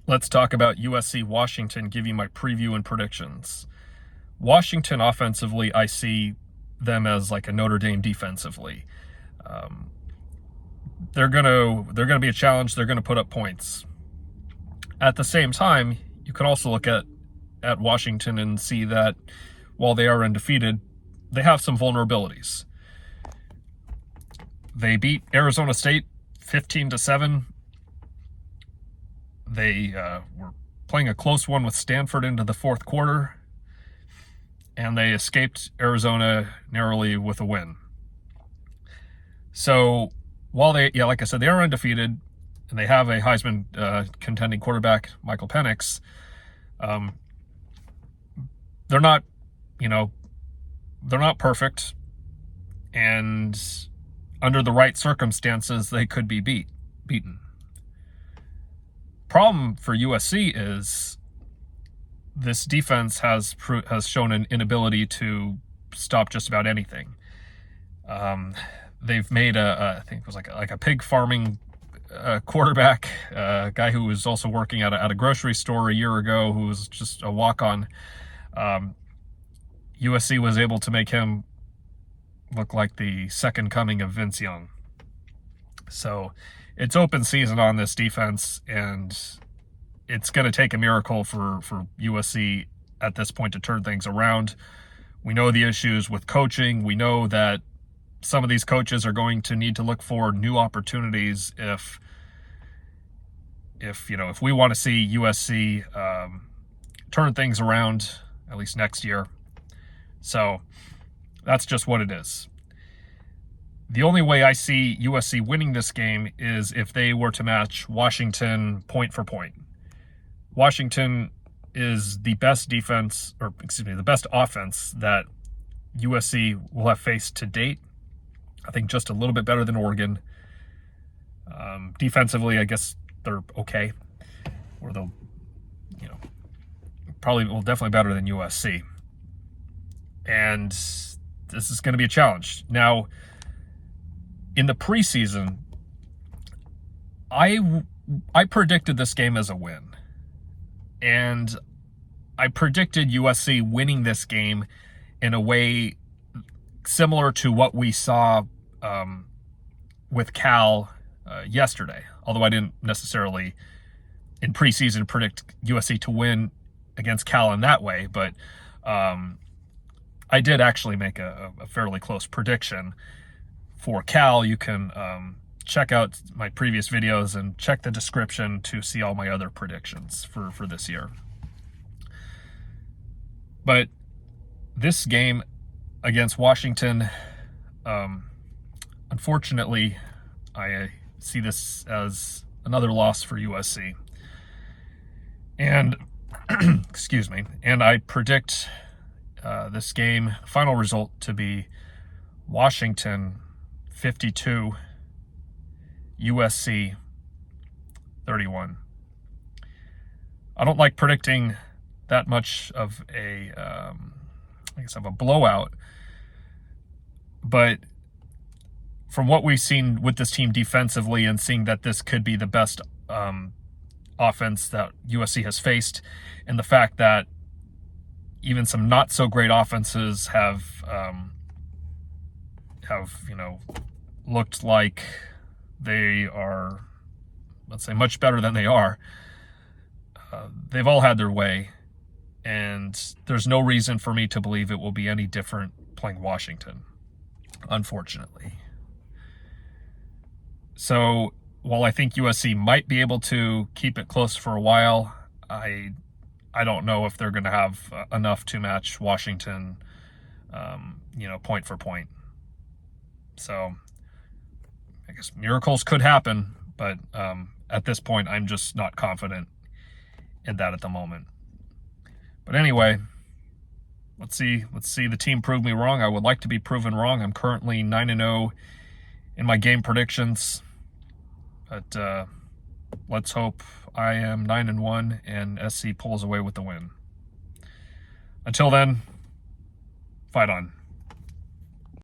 Let's talk about USC Washington, give you my preview and predictions. Washington offensively, I see them as like a Notre Dame defensively. They're gonna be a challenge. They're gonna put up points. At the same time, you can also look at Washington and see that while they are undefeated, they have some vulnerabilities. They beat Arizona State 15-7. They were playing a close one with Stanford into the fourth quarter, and they escaped Arizona narrowly with a win. So while like I said, they are undefeated, and they have a Heisman contending quarterback, Michael Penix, they're not perfect, and under the right circumstances, they could be beaten. Problem for USC is this defense has shown an inability to stop just about anything. They've made I think it was like a pig farming quarterback, a guy who was also working at a grocery store a year ago, who was just a walk-on. USC was able to make him look like the second coming of Vince Young. So it's open season on this defense, and it's going to take a miracle for USC at this point to turn things around. We know the issues with coaching. We know that some of these coaches are going to need to look for new opportunities if we want to see USC turn things around, at least next year. So that's just what it is. The only way I see USC winning this game is if they were to match Washington point for point. Washington is the best the best offense that USC will have faced to date. I think just a little bit better than Oregon. Defensively, I guess they're okay. Or they'll, definitely better than USC. And this is going to be a challenge. Now, in the preseason, I predicted this game as a win. And I predicted USC winning this game in a way similar to what we saw with Cal yesterday. Although I didn't necessarily, in preseason, predict USC to win against Cal in that way. But I did actually make a fairly close prediction. For Cal, you can check out my previous videos and check the description to see all my other predictions for this year. But this game against Washington, unfortunately, I see this as another loss for USC. And, excuse me, and I predict this game, final result to be Washington 52, USC 31. I don't like predicting that much of a blowout, but from what we've seen with this team defensively and seeing that this could be the best offense that USC has faced, and the fact that even some not so great offenses have looked like they are, let's say, much better than they are. They've all had their way, and there's no reason for me to believe it will be any different playing Washington, unfortunately. So while I think USC might be able to keep it close for a while, I don't know if they're going to have enough to match Washington, point for point. So I guess miracles could happen, but at this point, I'm just not confident in that at the moment. But anyway, let's see the team prove me wrong. I would like to be proven wrong. I'm currently 9-0 in my game predictions, but let's hope I am 9-1 and SC pulls away with the win. Until then, fight on.